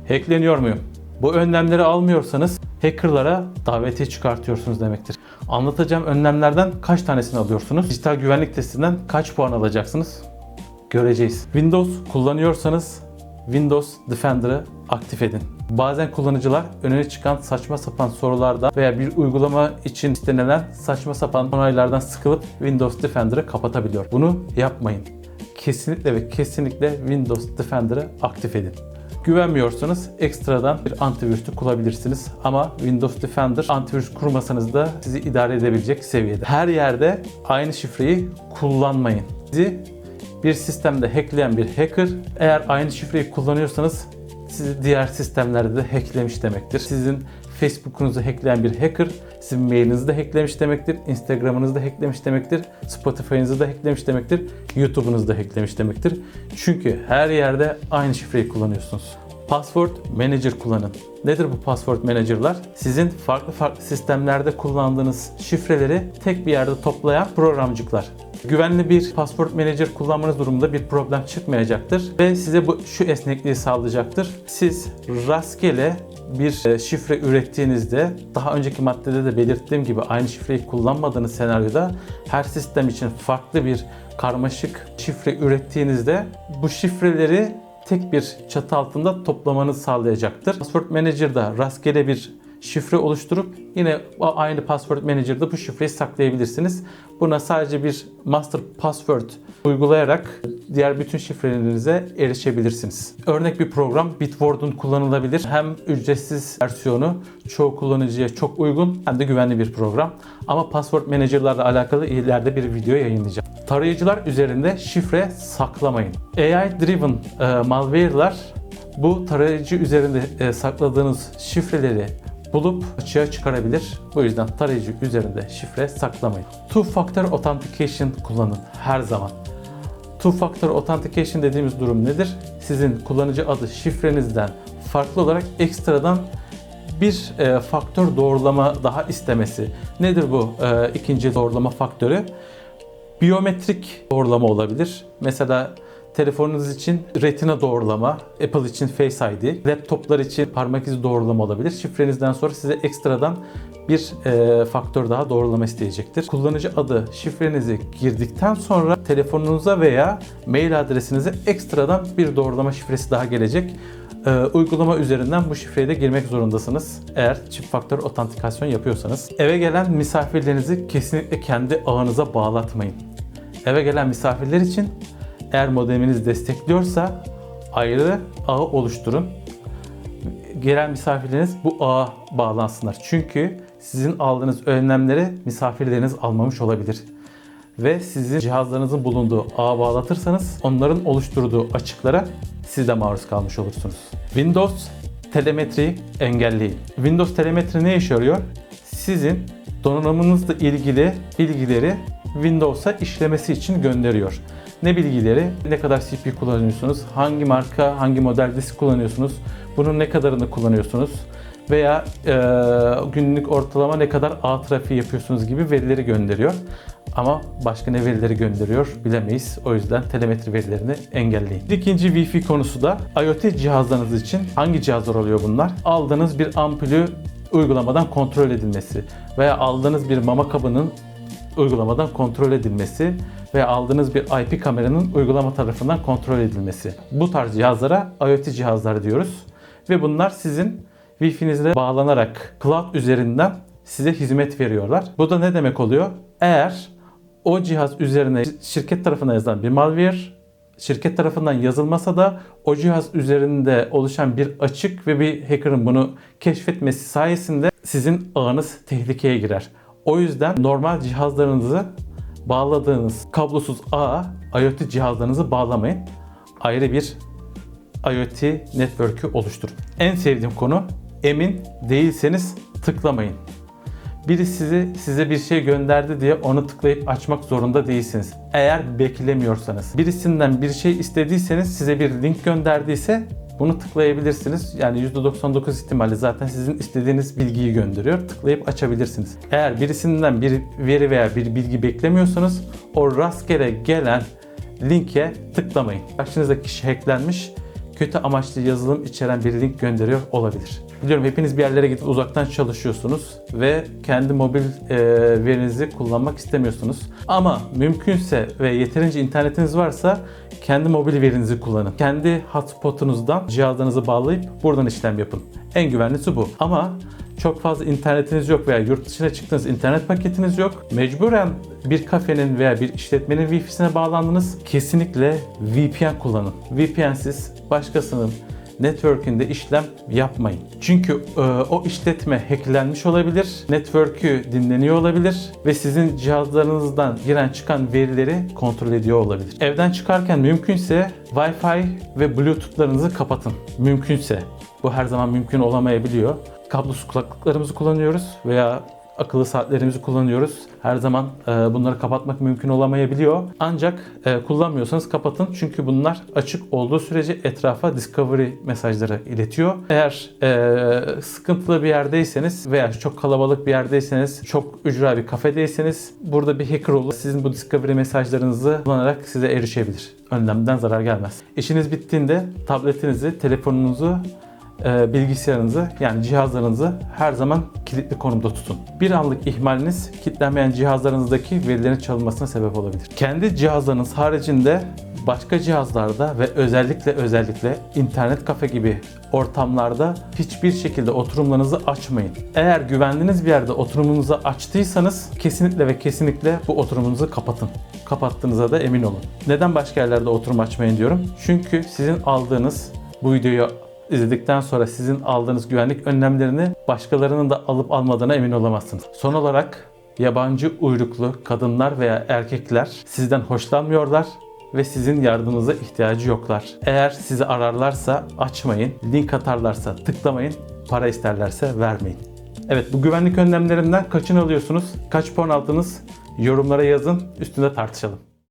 Hackleniyor muyum? Bu önlemleri almıyorsanız hackerlara davetiye çıkartıyorsunuz demektir. Anlatacağım önlemlerden kaç tanesini alıyorsunuz? Dijital güvenlik testinden kaç puan alacaksınız? Göreceğiz. Windows kullanıyorsanız Windows Defender'ı aktif edin. Bazen kullanıcılar önüne çıkan saçma sapan sorulardan veya bir uygulama için istenilen saçma sapan onaylardan sıkılıp Windows Defender'ı kapatabiliyor. Bunu yapmayın. Kesinlikle ve kesinlikle Windows Defender'ı aktif edin. Güvenmiyorsanız ekstradan bir antivirüs kurabilirsiniz. Ama Windows Defender antivirüs kurmasanız da sizi idare edebilecek seviyede. Her yerde aynı şifreyi kullanmayın. Sizi bir sistemde hackleyen bir hacker, eğer aynı şifreyi kullanıyorsanız sizi diğer sistemlerde de hacklemiş demektir. Sizin Facebook'unuzu hackleyen bir hacker, sizin mailinizi de hacklemiş demektir, Instagram'ınızı da hacklemiş demektir, Spotify'ınızı da hacklemiş demektir, YouTube'unuzu da hacklemiş demektir. Çünkü her yerde aynı şifreyi kullanıyorsunuz. Password Manager kullanın. Nedir bu Password Manager'lar? Sizin farklı sistemlerde kullandığınız şifreleri tek bir yerde toplayan programcıklar. Güvenli bir Password Manager kullanmanız durumunda bir problem çıkmayacaktır ve size şu esnekliği sağlayacaktır. Siz rastgele bir şifre ürettiğinizde, daha önceki maddede de belirttiğim gibi aynı şifreyi kullanmadığınız senaryoda her sistem için farklı bir karmaşık şifre ürettiğinizde bu şifreleri tek bir çatı altında toplamanızı sağlayacaktır. Password Manager'da rastgele bir şifre oluşturup yine aynı Password Manager'da bu şifreyi saklayabilirsiniz. Buna sadece bir Master Password uygulayarak diğer bütün şifrelerinize erişebilirsiniz. Örnek bir program Bitwarden kullanılabilir. Hem ücretsiz versiyonu çoğu kullanıcıya çok uygun hem de güvenli bir program. Ama Password Manager'larla alakalı ileride bir video yayınlayacağım. Tarayıcılar üzerinde şifre saklamayın. AI-driven malware'lar bu tarayıcı üzerinde sakladığınız şifreleri bulup açığa çıkarabilir. Bu yüzden tarayıcı üzerinde şifre saklamayın. Two-Factor Authentication kullanın her zaman. Two-Factor Authentication dediğimiz durum nedir? Sizin kullanıcı adı şifrenizden farklı olarak ekstradan bir faktör doğrulama daha istemesi. Nedir bu ikinci doğrulama faktörü? Biyometrik doğrulama olabilir. Mesela telefonunuz için retina doğrulama, Apple için Face ID, laptoplar için parmak izi doğrulama olabilir. Şifrenizden sonra size ekstradan bir faktör daha doğrulama isteyecektir. Kullanıcı adı şifrenizi girdikten sonra telefonunuza veya mail adresinize ekstradan bir doğrulama şifresi daha gelecek. Uygulama üzerinden bu şifreyi de girmek zorundasınız eğer çift faktör otantikasyon yapıyorsanız. Eve gelen misafirlerinizi kesinlikle kendi ağınıza bağlatmayın. Eve gelen misafirler için eğer modeminiz destekliyorsa ayrı ağı oluşturun. Gelen misafirleriniz bu ağa bağlansınlar. Çünkü sizin aldığınız önlemleri misafirleriniz almamış olabilir. Ve sizin cihazlarınızın bulunduğu ağa bağlatırsanız onların oluşturduğu açıklara siz de maruz kalmış olursunuz. Windows telemetri engelleyin. Windows telemetri ne işe yarıyor? Sizin donanımınızla ilgili bilgileri Windows'a işlemesi için gönderiyor. Ne bilgileri? Ne kadar CPU kullanıyorsunuz? Hangi marka, hangi model disk kullanıyorsunuz? Bunun ne kadarını kullanıyorsunuz? Veya günlük ortalama ne kadar ağ trafiği yapıyorsunuz gibi verileri gönderiyor. Ama başka ne verileri gönderiyor bilemeyiz. O yüzden telemetri verilerini engelleyin. İkinci Wi-Fi konusu da IoT cihazlarınız için hangi cihazlar oluyor bunlar? Aldığınız bir ampulü uygulamadan kontrol edilmesi veya aldığınız bir mama kabının uygulamadan kontrol edilmesi veya aldığınız bir IP kameranın uygulama tarafından kontrol edilmesi. Bu tarz cihazlara IoT cihazlar diyoruz. Ve bunlar sizin Wi-Fi'nizle bağlanarak cloud üzerinden size hizmet veriyorlar. Bu da ne demek oluyor? Eğer o cihaz üzerine şirket tarafından yazılan bir malware, şirket tarafından yazılmasa da o cihaz üzerinde oluşan bir açık ve bir hacker'ın bunu keşfetmesi sayesinde sizin ağınız tehlikeye girer. O yüzden normal cihazlarınızı bağladığınız kablosuz ağa IoT cihazlarınızı bağlamayın. Ayrı bir IoT network'ü oluşturun. En sevdiğim konu, emin değilseniz tıklamayın. Biri size bir şey gönderdi diye onu tıklayıp açmak zorunda değilsiniz. Eğer beklemiyorsanız, birisinden bir şey istediyseniz, size bir link gönderdiyse bunu tıklayabilirsiniz. Yani %99 ihtimalle zaten sizin istediğiniz bilgiyi gönderiyor. Tıklayıp açabilirsiniz. Eğer birisinden bir veri veya bir bilgi beklemiyorsanız o rastgele gelen linke tıklamayın. Karşınızdaki kişi hacklenmiş. kötü amaçlı yazılım içeren bir link gönderiyor olabilir. Biliyorum hepiniz bir yerlere gidip uzaktan çalışıyorsunuz ve kendi mobil verinizi kullanmak istemiyorsunuz. Ama mümkünse ve yeterince internetiniz varsa kendi mobil verinizi kullanın. Kendi hotspotunuzdan cihazlarınızı bağlayıp buradan işlem yapın. En güvenlisi bu. Ama çok fazla internetiniz yok veya yurt dışına çıktığınız internet paketiniz yok. Mecburen bir kafenin veya bir işletmenin Wi-Fi'sine bağlandınız. Kesinlikle VPN kullanın. VPN'siz başkasının network'ünde işlem yapmayın. Çünkü o işletme hacklenmiş olabilir, network'ü dinleniyor olabilir ve sizin cihazlarınızdan giren çıkan verileri kontrol ediyor olabilir. Evden çıkarken mümkünse Wi-Fi ve Bluetooth'larınızı kapatın. Mümkünse. Bu her zaman mümkün olamayabiliyor. Kablosuz kulaklıklarımızı kullanıyoruz veya akıllı saatlerimizi kullanıyoruz. Her zaman bunları kapatmak mümkün olamayabiliyor. Ancak kullanmıyorsanız kapatın. Çünkü bunlar açık olduğu sürece etrafa discovery mesajları iletiyor. Eğer sıkıntılı bir yerdeyseniz veya çok kalabalık bir yerdeyseniz, çok ücra bir kafedeyseniz burada bir hacker olur. Sizin bu discovery mesajlarınızı kullanarak size erişebilir. Önlemden zarar gelmez. İşiniz bittiğinde tabletinizi, telefonunuzu, bilgisayarınızı yani cihazlarınızı her zaman kilitli konumda tutun. Bir anlık ihmaliniz kilitlenmeyen cihazlarınızdaki verilerin çalınmasına sebep olabilir. Kendi cihazlarınız haricinde başka cihazlarda ve özellikle internet kafe gibi ortamlarda hiçbir şekilde oturumlarınızı açmayın. Eğer güvendiğiniz bir yerde oturumunuzu açtıysanız kesinlikle bu oturumunuzu kapatın. Kapattığınıza da emin olun. Neden başka yerlerde oturum açmayın diyorum? Çünkü sizin aldığınız bu videoyu izledikten sonra sizin aldığınız güvenlik önlemlerini başkalarının da alıp almadığına emin olamazsınız. Son olarak yabancı uyruklu kadınlar veya erkekler sizden hoşlanmıyorlar ve sizin yardımınıza ihtiyacı yoklar. Eğer sizi ararlarsa açmayın, link atarlarsa tıklamayın, para isterlerse vermeyin. Evet, bu güvenlik önlemlerinden kaçını alıyorsunuz? Kaç puan aldınız? Yorumlara yazın, üstünde tartışalım.